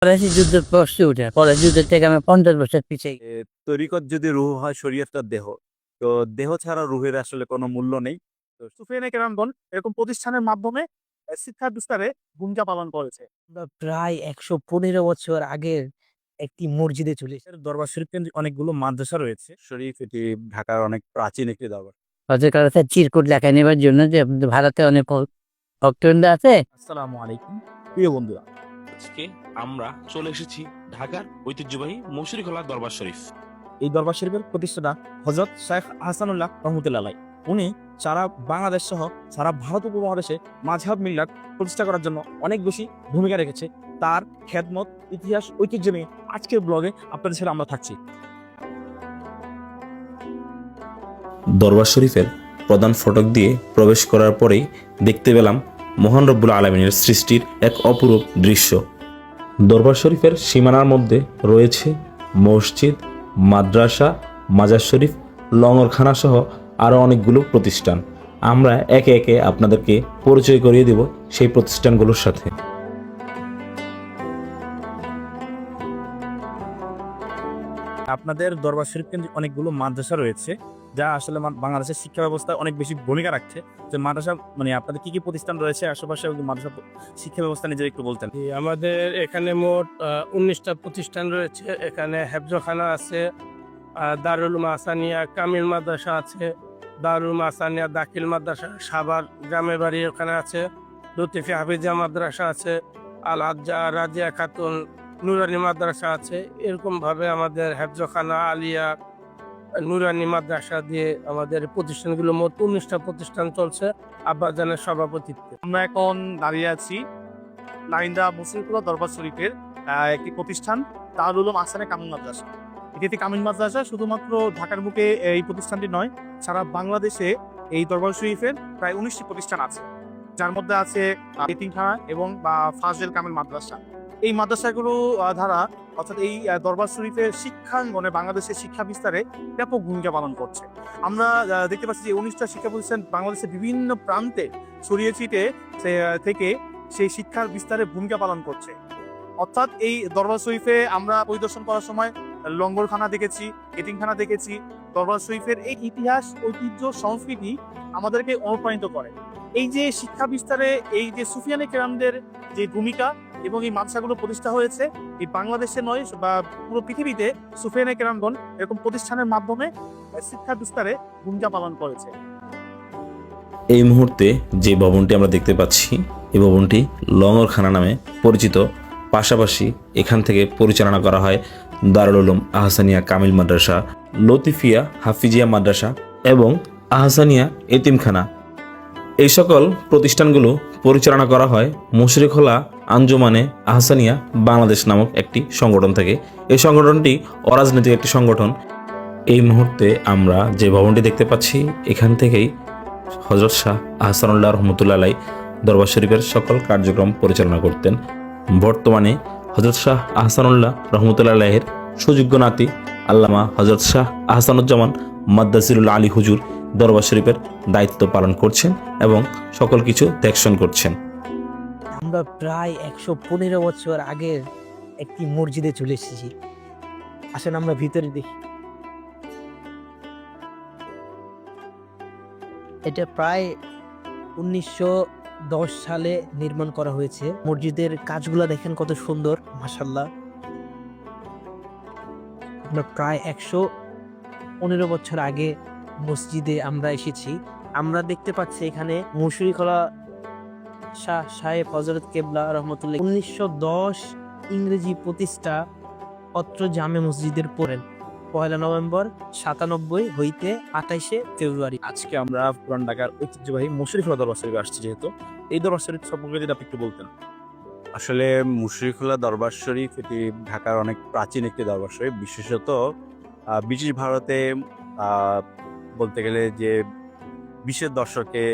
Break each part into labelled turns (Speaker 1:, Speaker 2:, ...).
Speaker 1: ফরাসি যুদ্ধের প্রশ্নে উঠে ফরাসি যুদ্ধের থেকে আমি 50 বছর পিছিয়ে
Speaker 2: তরিকত যদি রুহ হয় শরীয়তটা দেহ, তো দেহ ছাড়া রুহের আসলে কোনো মূল্য নেই। তো সুফিয়ানে কেরামগণ এরকম প্রতিষ্ঠানের মাধ্যমে শিক্ষা বিস্তারে ভূমিকা পালন করেছে।
Speaker 1: আমরা প্রায় 115 বছর আগের একটি মসজিদে চলে এসেছি।
Speaker 2: দরবার শরীফ কেন্দ্রিক অনেকগুলো মাদ্রাসা রয়েছে। শরীফ এটি ঢাকার অনেক প্রাচীন একটি দরবার।
Speaker 1: হজরত কাছে চিরকুট লেখা নেবার জন্য যে ভারতে অনেক ভক্তবৃন্দ আছে।
Speaker 2: আসসালামু আলাইকুম প্রিয় বন্ধুরা,
Speaker 3: আজকে আমরা চলে এসেছি ঢাকার ঐতিহ্যবাহী মুশরিখোলা দরবার শরীফ।
Speaker 2: এই দরবার শরীফের প্রতিষ্ঠাতা হযরত শেখ আহসানুল্লাহ রহমতুল্লাহ আলাইহ। উনি সারা বাংলাদেশ সহ সারা ভারত উপমহাদেশে মাযহাব মিল্লাত প্রতিষ্ঠা করার জন্য অনেক বেশি ভূমিকা রেখেছে। তার খেদমত, ইতিহাস, ঐতিহ্য নিয়ে আজকের ব্লগে আপনাদের সাথে আমরা থাকছি।
Speaker 4: দরবার শরীফের প্রধান ফটক দিয়ে প্রবেশ করার পরেই দেখতে পেলাম মহান রব্বুল আলামিনের সৃষ্টির এক অপরূপ দৃশ্য। দরবার শরীফের সীমানার মধ্যে রয়েছে মসজিদ, মাদ্রাসা, মাজার শরীফ, লঙ্গরখানা সহ আরও অনেকগুলো প্রতিষ্ঠান। আমরা একে একে আপনাদেরকে পরিচয় করিয়ে দেব সেই প্রতিষ্ঠানগুলোর সাথে।
Speaker 2: আপনাদের দরবার শরীফ কেন্দ্রিক অনেকগুলো মাদ্রাসা রয়েছে, যা আসলে বাংলাদেশের শিক্ষা ব্যবস্থায় অনেক বেশি ভূমিকা রাখছে। যে মাদ্রাসা মানে আপনাদের কি কি প্রতিষ্ঠান রয়েছে আশেপাশে, মাদ্রাসা শিক্ষা ব্যবস্থা নিজে একটু বলতেন।
Speaker 5: আমাদের এখানে মোট 19টা প্রতিষ্ঠান রয়েছে। এখানে হেফজখানা আছে, দারুল উলুম আসানিয়া, কামিল মাদ্রাসা আছে, দারুল উলুম আসানিয়া দাখিল মাদ্রাসা, সাভার গ্রামের বাড়ি ওখানে আছে, লতিফি হাফিজা মাদ্রাসা আছে, আল আজ্জা রাজিয়া খাতুন নুরানি মাদ্রাসা আছে। এরকম ভাবে আমাদের হেফজখানা, আলিয়া, নুরানি মাদ্রাসা দিয়ে আমাদের প্রতিষ্ঠানগুলো মোট 19টা প্রতিষ্ঠান চলছে আব্বাজানের সভাপতিত্বে।
Speaker 2: আমরা এখন দাঁড়িয়ে আছি নাইন্দা মুসলিমপুরা দরবার শরীফের একটি প্রতিষ্ঠান দারুল উলুম আহসানিয়া কামিল মাদ্রাসা। এটি একটি কামিল মাদ্রাসা। শুধুমাত্র ঢাকার বুকে এই প্রতিষ্ঠানটি নয়, সারা বাংলাদেশে এই দরবার শরীফের প্রায় 19টি প্রতিষ্ঠান আছে, যার মধ্যে আছে এতিমখানা এবং ফাজেল কামিল মাদ্রাসা। এই মাদ্রাসাগুলো দ্বারা অর্থাৎ এই দরবার শরীফের শিক্ষাঙ্গনে বাংলাদেশের শিক্ষা বিস্তারে ব্যাপক ভূমিকা পালন করছে। আমরা দেখতে পাচ্ছি যে 19টা শিক্ষা প্রতিষ্ঠান বাংলাদেশের বিভিন্ন প্রান্তে ছড়িয়ে ছিটে থেকে সেই শিক্ষার বিস্তারে ভূমিকা পালন করছে। অর্থাৎ এই দরবার শরীফে আমরা পরিদর্শন করার সময় লঙ্গরখানা দেখেছি, এতিমখানা দেখেছি। দরবার শরীফের এই ইতিহাস, ঐতিহ্য, সংস্কৃতি আমাদেরকে অনুপ্রাণিত করে। এই যে শিক্ষা বিস্তারে এই যে সুফিয়ানে কেরামদের যে ভূমিকা এবং এই মাদ্রাসাগুলো প্রতিষ্ঠা হয়েছে, এই বাংলাদেশে নয় বা পুরো পৃথিবীতে সুফিয়ানে কেরামগণ এরকম প্রতিষ্ঠানের মাধ্যমে শিক্ষা বিস্তারে ভূমিকা পালন করেছে।
Speaker 4: এই মুহূর্তে যে ভবনটি আমরা দেখতে পাচ্ছি, এই ভবনটি লঙ্গরখানা নামে পরিচিত। পাশাপাশি এখান থেকে পরিচালনা করা হয় দারুল উলুম আহসানিয়া কামিল মাদ্রাসা, লতিফিয়া হাফিজিয়া মাদ্রাসা এবং আহসানিয়া এতিমখানা। এই সকল প্রতিষ্ঠানগুলো পরিচালনা করা হয় মুশরিখোলা আঞ্জুমানে আহসানিয়া বাংলাদেশ নামক একটি সংগঠন থেকে। এই সংগঠনটি অরাজনৈতিক একটি সংগঠন। এই মুহূর্তে আমরা যে ভবনটি দেখতে পাচ্ছি, এখান থেকেই হযরত শাহ আহসানুল্লাহ রহমতুল্লাহ আলাইহ দরবার শরীফের সকল কার্যক্রম পরিচালনা করতেন। বর্তমানে হযরত শাহ আহসানুল্লাহ রহমতুল্লাহ আলাইহের সুযোগ্য নাতি আল্লামা হযরত শাহ আহসানুজ্জামান মাদ্দাসিরুল আলী হুজুর দরবার শরীফের দায়িত্ব পালন করছেন এবং সকল কিছু দেখশন করছেন।
Speaker 1: আমরা প্রায় 115 বছর আগের একটি মসজিদে চলে এসেছি। আসেন আমরা ভিতরে দেখি। এটা প্রায় 1910 সালে নির্মাণ করা হয়েছে। মসজিদের কাজগুলো দেখেন কত সুন্দর, মাশাআল্লাহ। আমরা প্রায় 115 বছর আগে মসজিদে আমরা এসেছি। আমরা দেখতে পাচ্ছি এখানে মুশরিখোলা শাহ সাহেব হযরত কেবলা রহমতুল্লাহ 1910 ইংরেজি প্রতিষ্ঠা পত্র জামে মসজিদের পড়েন 1 নভেম্বর 97 হইতে 28 ফেব্রুয়ারি।
Speaker 2: আজকে আমরা পুরান ঢাকার ঐতিহ্যবাহী মুশরিখোলা দরবার শরীফে আসছি। যেহেতু এই দরবার শরীফ সম্পর্কে যদি আপনি একটু বলতেন। আসলে মুশরিখোলা দরবার শরীফ এটি ঢাকার অনেক প্রাচীন একটি দরবার শরীফ। বিশেষত ব্রিটিশ ভারতে বলতে গেলে যে 20-এর দশকে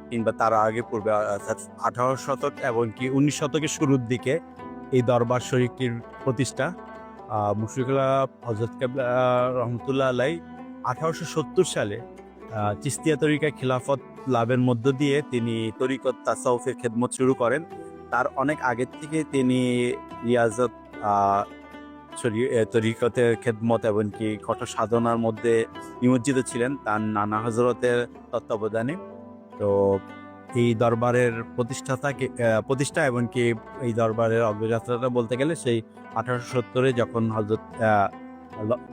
Speaker 2: কিংবা তার আগে পূর্বে অর্থাৎ 18 শতক এবং কি 19 শতকের শুরুর দিকে এই দরবার শরীফটির প্রতিষ্ঠা। মুশরিখোলা হযরত কেবলা রহমতুল্লাহ আলাইহ 1870 সালে চিস্তিয়া তরিকা খিলাফত লাভের মধ্য দিয়ে তিনি তরিকত তাসাউফের খেদমত শুরু করেন। তার অনেক আগের থেকে তিনি রিয়াজত
Speaker 6: তরিকতের খেদমত এমনকি কঠোর সাধনার মধ্যে নিমজ্জিত ছিলেন তার নানা হজরতের তত্ত্বাবধানে। তো এই দরবারের প্রতিষ্ঠা এমনকি এই দরবারের অগ্রযাত্রাটা বলতে গেলে সেই 1870-এ যখন হজরত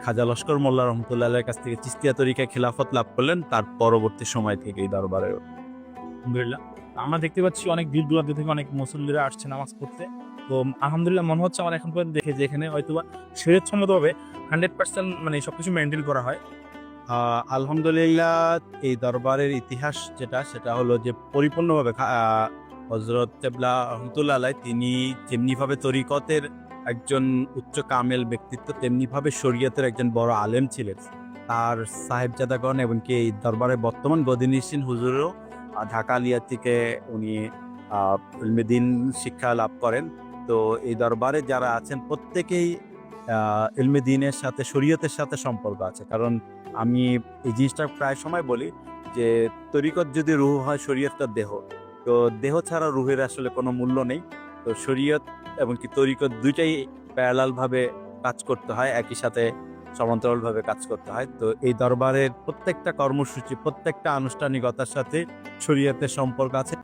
Speaker 6: খাজা লস্কর মোল্লা রহমতুল্লাহের কাছ থেকে চিস্তিয়া তরিকায় খিলাফত লাভ করলেন, তার পরবর্তী সময় থেকে এই দরবারের
Speaker 2: আলহামদুলিল্লাহ আমরা দেখতে পাচ্ছি অনেক দূর দূরান্ত থেকে অনেক মুসল্লিরা আসছে নামাজ পড়তে। তো আলহামদুলিল্লাহ মনে হচ্ছে আমার এখন পর্যন্ত দেখে যে এখানে হয়তোবা শরীয়তসম্মতভাবে 100% মানে সবকিছু মেনটেন করা হয়।
Speaker 6: আলহামদুলিল্লাহ এই দরবারের ইতিহাস সেটা হলো যে পরিপূর্ণভাবে হজরত কেবলা রহমতুল্লাহ আলাই তিনি যেমনিভাবে তরিকতের একজন উচ্চ কামেল ব্যক্তিত্ব, তেমনিভাবে শরীয়তের একজন বড় আলেম ছিলেন। তার সাহেবজাদাগণ এমনকি এই দরবারের বর্তমান গদিনিসীন হুজুরও ঢাকা আলিয়া থেকে উনি ইলমে দ্বীন শিক্ষা লাভ করেন। তো এই দরবারে যারা আছেন প্রত্যেকেই ইলমে দ্বীনের সাথে শরীয়তের সাথে সম্পর্ক আছে। কারণ আমি এই জিনিসটা প্রায় সময় বলি যে তরিকত যদি রুহ হয়, শরীয়তটা দেহ। তো দেহ ছাড়া রুহের আসলে কোনো মূল্য নেই। তো শরীয়ত এমনকি তরিকত দুইটাই প্যারালালভাবে কাজ করতে হয়, একই সাথে সমান্তরালভাবে কাজ করতে হয়। তো এই দরবারের প্রত্যেকটা কর্মসূচি, প্রত্যেকটা আনুষ্ঠানিকতার সাথে শরীয়তের সম্পর্ক আছে।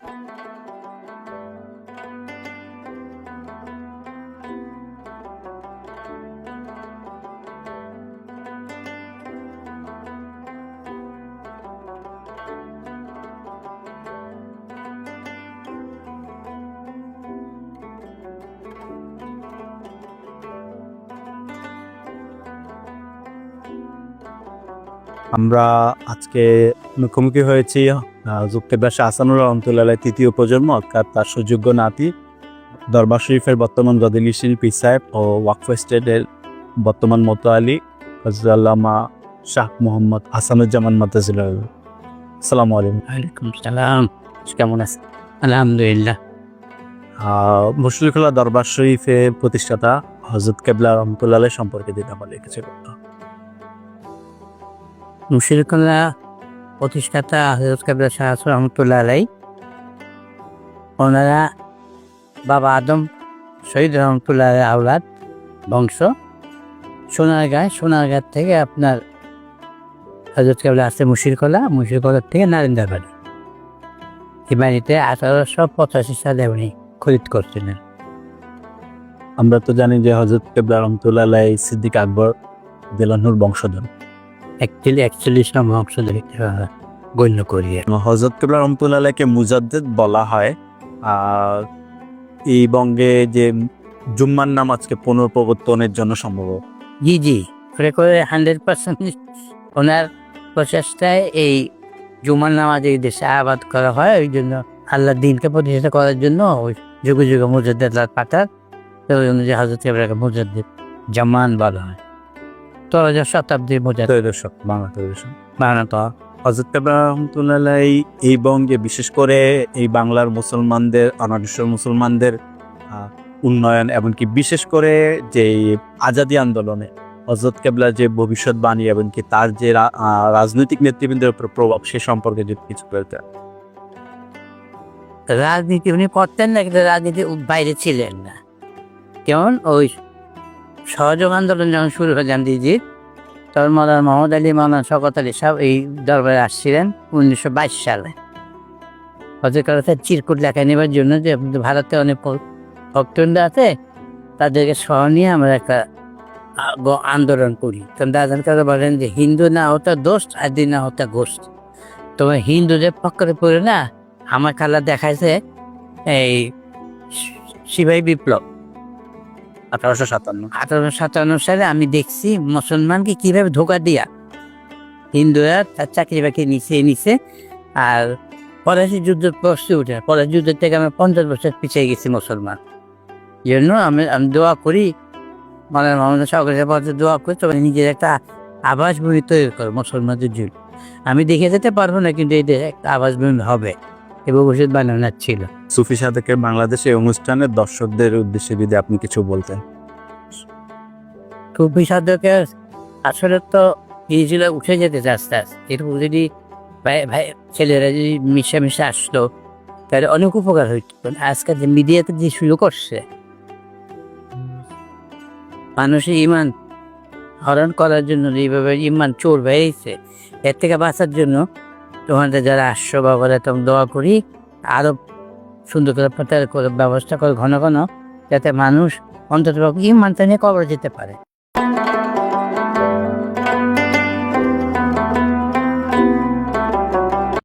Speaker 6: আমরা আজকে মুখোমুখি হয়েছি যুক্তকেবলা শাহ হাসানুর রহমতুল্লাহ তৃতীয় প্রজন্ম, অর্থাৎ তার সুযোগ্য নাতি দরবার শরীফের বর্তমান গদিনিসীন পীর সাহেব ও ওয়াকফ এস্টেটের বর্তমান মোতালি হযরত আল্লামা শাহ মোহাম্মদ হাসানুজ্জামান মাদ্দাজিল্লাহ। আসসালামু আলাইকুম।
Speaker 1: ওয়ালাইকুম সালাম, কেমন আছেন? আলহামদুলিল্লাহ।
Speaker 6: মুশরিকুল্লাহ দরবার শরীফের প্রতিষ্ঠাতা হযরত কেবলা রহমতুল্লাহ সম্পর্কে যেটা বলে কিছু করতে।
Speaker 1: মুশরিকুল্লাহ প্রতিষ্ঠাতা হযরত কেবলা শাহ রহমতুল্লাহ আলাই, ওনারা বাবা আদম শহীদ রহমতুল্লাহ আওলাদ বংশ। সোনারগাঁ থেকে আপনার হযরত কেবলা আছে মুশরিকুল্লাহ থেকে নারিন্দার বাড়ি। এই বাড়িতে 1885 সালে উনি খরিদ করছিলেন।
Speaker 6: আমরা তো জানি যে হযরত কেবলা রহমতুল্লাহ সিদ্দিক আকবর দিলানুর বংশধর,
Speaker 1: 41 নম্বর অংশ গণ্য করি।
Speaker 6: হযরত কেবলা রহমতুল্লাহকে মুজাদ্দেদ বলা হয়। এই বঙ্গে যে জুম্মার নামাজকে পুনঃপ্রবর্তনের জন্য সম্ভব।
Speaker 1: জি করে 100% ওনার প্রচেষ্টায় এই জুমার নামাজ এই দেশে আবাদ করা হয়। ওই জন্য আল্লাহ দিনকে প্রতিষ্ঠা করার জন্য ওই যুগে যুগে মুজাদ্দেদ পাঠার, তো ওই অনুযায়ী হযরত কেবলাকে মুজাদ্দেদ জামান বলা হয়। 13 শতাব্দীর মুজাদ্দেদ বাংলা তো
Speaker 6: হযরত কেবলা রহমতুল্লাহ এই বঙ্গে বিশেষ করে এই বাংলার মুসলমানদের, অনাদৃষ্ট মুসলমানদের উন্নয়ন এমনকি বিশেষ করে যে আজাদী আন্দোলনে হযরত কেবলা যে ভবিষ্যৎবাণী এমনকি তার যে রাজনৈতিক নেতৃবৃন্দের উপর প্রভাব সে সম্পর্কে যদি কিছু বলতে।
Speaker 1: রাজনীতি উনি করতেন না, কিন্তু রাজনীতির বাইরে ছিলেন না। কেমন ওই সহযোগ আন্দোলন যখন শুরু হয় গান্ধীজির, তখন মৌলানা মোহাম্মদ আলী, মৌলানা শওকত আলী সাহেব এই দরবারে আসছিলেন 1922 সালে। হযরত কেবলার চিরকুট লেখা নেবার জন্য যে ভারতে অনেক ভক্তবৃন্দ আছে, তাদেরকে সহ নিয়ে আমরা একটা আন্দোলন করি। কারণ দাদা কারা বলেন যে হিন্দু না হতা দোস্ত, আদি না হতা গোস্ত। তোমার হিন্দুদের পক্ষে পড়ে না, আমার খেলা দেখাইছে এই সিপাহী বিপ্লব 1857 সালে। আমি দেখছি মুসলমানকে কিভাবে ধোকা দিয়া হিন্দুরা তার চাকরি বাকরি নিছে। আর পলাশি যুদ্ধ প্রশ্নে উঠে, পলাশি যুদ্ধের থেকে আমি 50 বছর পিছিয়ে গেছি মুসলমান। এই জন্য আমি দোয়া করি, মানে মোহাম্মদ সরকারের পথে দোয়া করি, তবে নিজের একটা আবাস ভূমি তৈরি করো মুসলমানদের জন্য। আমি দেখে যেতে পারবো না, কিন্তু এই দেশে একটা আবাস ভূমি হবে, এ ভবিষ্যৎ বানানোর ছিল।
Speaker 6: সুফি সাদেকের বাংলাদেশে অনুষ্ঠানের দর্শকদের উদ্দেশ্যে যদি আপনি কিছু বলতেন।
Speaker 1: সুফি সাধকের আসলে তো ছিল উঠে যেতে আস্তে আস্তে। এরকম যদি ভাই ছেলেরা যদি মিশে আসতো তাহলে অনেক উপকার হইত। আজকাল যে মিডিয়াতে যে শুরু করছে,
Speaker 7: মানুষের ইমান হরণ করার জন্য যেভাবে ইমান চোর বেরিয়েছে, এর থেকে বাঁচার জন্য তোমাদের যারা আসছো বাবারা তোমরা দোয়া করি আরো সুন্দর করে প্রচার করে ব্যবস্থা করে ঘন ঘন, যাতে মানুষ অন্তত ইমানটা নিয়ে কবর যেতে পারে।